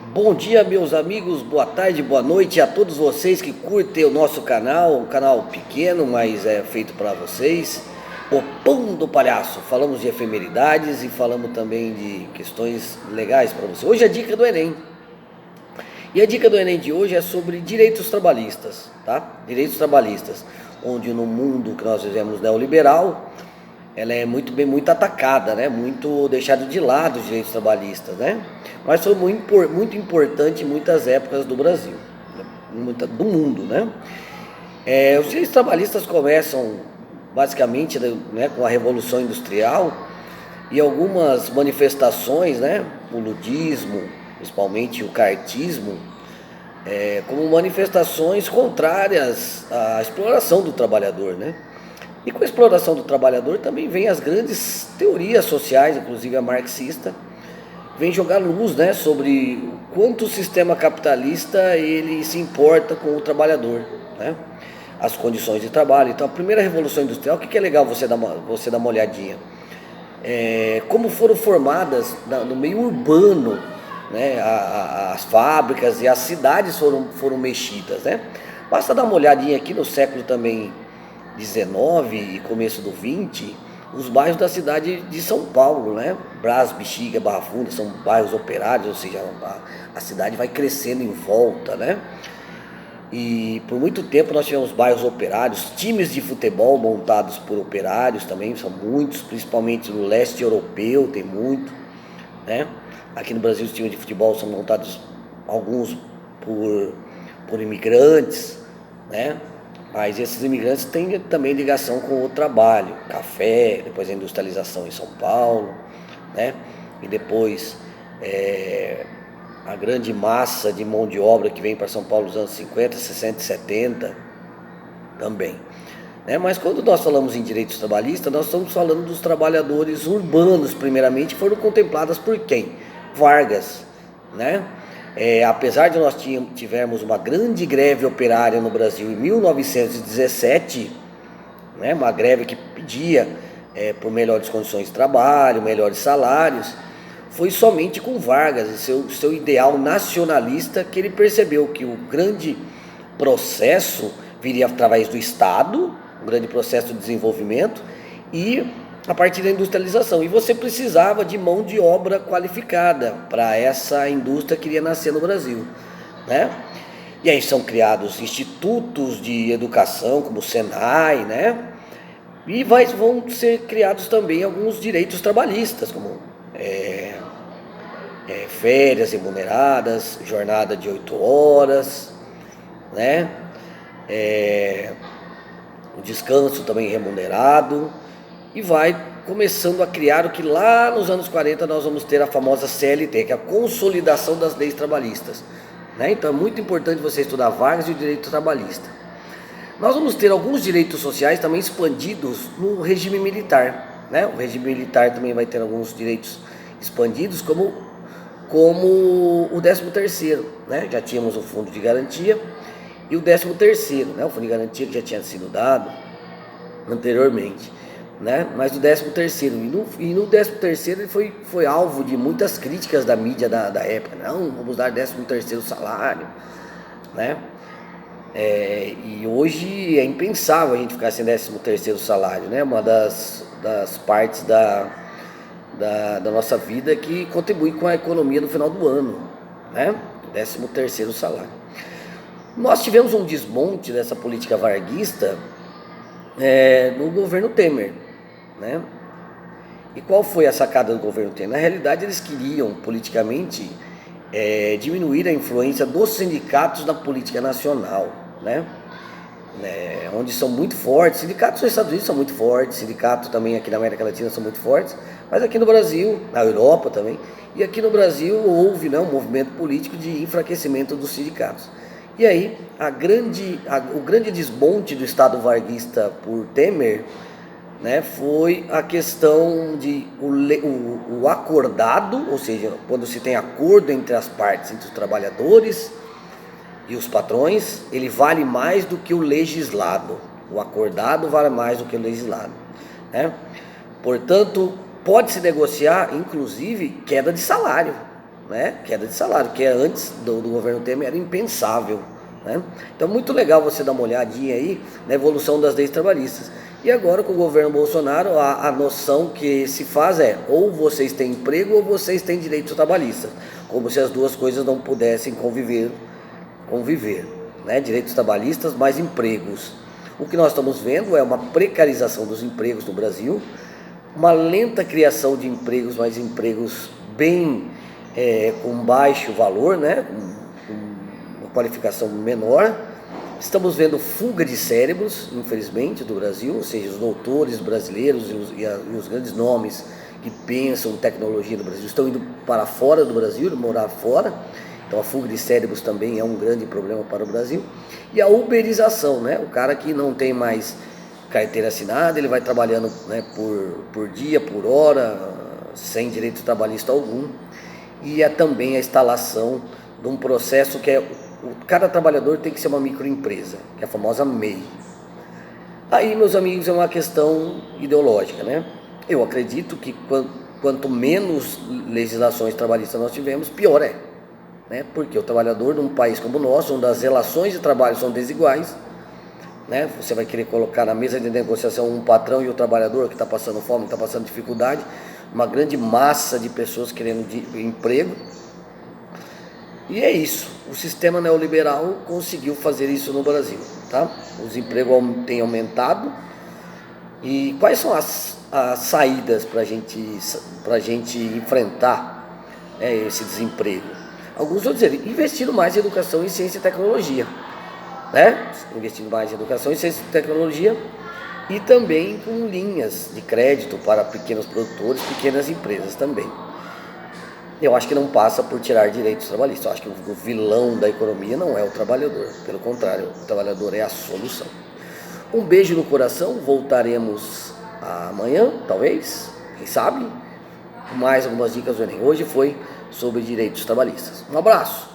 Bom dia, meus amigos, boa tarde, boa noite a todos vocês que curtem o nosso canal, um canal pequeno, mas é feito para vocês. O Pão do Palhaço. Falamos de efemeridades e falamos também de questões legais para você. Hoje é a dica do Enem. E a dica do Enem de hoje é sobre direitos trabalhistas, tá? Direitos trabalhistas, onde no mundo que nós vivemos neoliberal, ela é muito atacada, né? Muito deixado de lado os direitos trabalhistas, né? Mas foi muito importante em muitas épocas do Brasil, do mundo, né? Os direitos trabalhistas começam basicamente, né, com a Revolução Industrial e algumas manifestações, né? O ludismo, principalmente o cartismo, como manifestações contrárias à exploração do trabalhador, né? E com a exploração do trabalhador também vem as grandes teorias sociais, inclusive a marxista, vem jogar luz, né, sobre o quanto o sistema capitalista ele se importa com o trabalhador, né? As condições de trabalho. Então, a primeira revolução industrial, o que é legal você dar uma olhadinha? Como foram formadas no meio urbano, né, as fábricas e as cidades foram mexidas, né? Basta dar uma olhadinha aqui no século também 19 e começo do 20, os bairros da cidade de São Paulo, né? Brás, Bexiga, Barra Funda, são bairros operários, ou seja, a cidade vai crescendo em volta, né? E por muito tempo nós tivemos bairros operários, times de futebol montados por operários também, são muitos, principalmente no leste europeu, tem muito, né? Aqui no Brasil os times de futebol são montados, alguns por imigrantes, né? Mas esses imigrantes têm também ligação com o trabalho, café, depois a industrialização em São Paulo, né? E depois a grande massa de mão de obra que vem para São Paulo nos anos 50, 60 e 70 também, né? Mas quando nós falamos em direitos trabalhistas, nós estamos falando dos trabalhadores urbanos, primeiramente, que foram contemplados por quem? Vargas, né? Apesar de nós tivermos uma grande greve operária no Brasil em 1917, né, uma greve que pedia por melhores condições de trabalho, melhores salários, foi somente com Vargas e seu ideal nacionalista que ele percebeu que o grande processo viria através do Estado, um grande processo de desenvolvimento e a partir da industrialização. E você precisava de mão de obra qualificada para essa indústria que iria nascer no Brasil, né? E aí são criados institutos de educação, como o Senai, né? E vão ser criados também alguns direitos trabalhistas, como férias remuneradas, jornada de 8 horas, né? O descanso também remunerado, e vai começando a criar o que lá nos anos 40 nós vamos ter a famosa CLT, que é a consolidação das leis trabalhistas, né? Então é muito importante você estudar Vargas e o direito trabalhista. Nós vamos ter alguns direitos sociais também expandidos no regime militar, né? O regime militar também vai ter alguns direitos expandidos, como o 13º, né? Já tínhamos o fundo de garantia e o 13º, né? O fundo de garantia que já tinha sido dado anteriormente, né? Mas o 13º, e no 13º ele foi alvo de muitas críticas da mídia da época. Não, vamos dar 13º salário, né? E hoje é impensável a gente ficar sem 13º salário, né? Uma das partes da nossa vida que contribui com a economia no final do ano, né? 13º salário. Nós tivemos um desmonte dessa política varguista no governo Temer, né? E qual foi a sacada do governo Temer? Na realidade, eles queriam politicamente diminuir a influência dos sindicatos na política nacional, né? Onde são muito fortes. Sindicatos nos Estados Unidos são muito fortes, sindicatos também aqui na América Latina são muito fortes, mas aqui no Brasil, na Europa também, e aqui no Brasil houve, né, um movimento político de enfraquecimento dos sindicatos. E aí, o grande desmonte do Estado varguista por Temer, né, foi a questão de o acordado, ou seja, quando se tem acordo entre as partes, entre os trabalhadores e os patrões, ele vale mais do que o legislado. O acordado vale mais do que o legislado, né? Portanto, pode-se negociar, inclusive, queda de salário, né? Queda de salário, que antes do governo Temer era impensável, né? Então, muito legal você dar uma olhadinha aí na evolução das leis trabalhistas. E agora, com o governo Bolsonaro, a noção que se faz é: ou vocês têm emprego ou vocês têm direitos trabalhistas, como se as duas coisas não pudessem conviver, né? Direitos trabalhistas mais empregos. O que nós estamos vendo é uma precarização dos empregos no Brasil, uma lenta criação de empregos, mas empregos bem com baixo valor, né? Com uma qualificação menor. Estamos vendo fuga de cérebros, infelizmente, do Brasil, ou seja, os doutores brasileiros e os grandes nomes que pensam em tecnologia no Brasil estão indo para fora do Brasil, morar fora. Então a fuga de cérebros também é um grande problema para o Brasil. E a uberização, né? O cara que não tem mais carteira assinada, ele vai trabalhando, né, por dia, por hora, sem direito trabalhista algum. E é também a instalação de um processo que cada trabalhador tem que ser uma microempresa, que é a famosa MEI. Aí, meus amigos, é uma questão ideológica, né? Eu acredito que quanto menos legislações trabalhistas nós tivermos, pior é, né? Porque o trabalhador num país como o nosso, onde as relações de trabalho são desiguais, né? Você vai querer colocar na mesa de negociação um patrão e o trabalhador que está passando fome, está passando dificuldade, uma grande massa de pessoas querendo emprego. E é isso, o sistema neoliberal conseguiu fazer isso no Brasil, tá? Os empregos têm aumentado. E quais são as saídas para a gente enfrentar, né, esse desemprego? Alguns vão dizer: investindo mais em educação em ciência e tecnologia, né? Investindo mais em educação em ciência e tecnologia e também com linhas de crédito para pequenos produtores, pequenas empresas também. Eu acho que não passa por tirar direitos trabalhistas. Eu acho que o vilão da economia não é o trabalhador. Pelo contrário, o trabalhador é a solução. Um beijo no coração. Voltaremos amanhã, talvez, quem sabe. Mais algumas dicas do Enem. Hoje foi sobre direitos trabalhistas. Um abraço.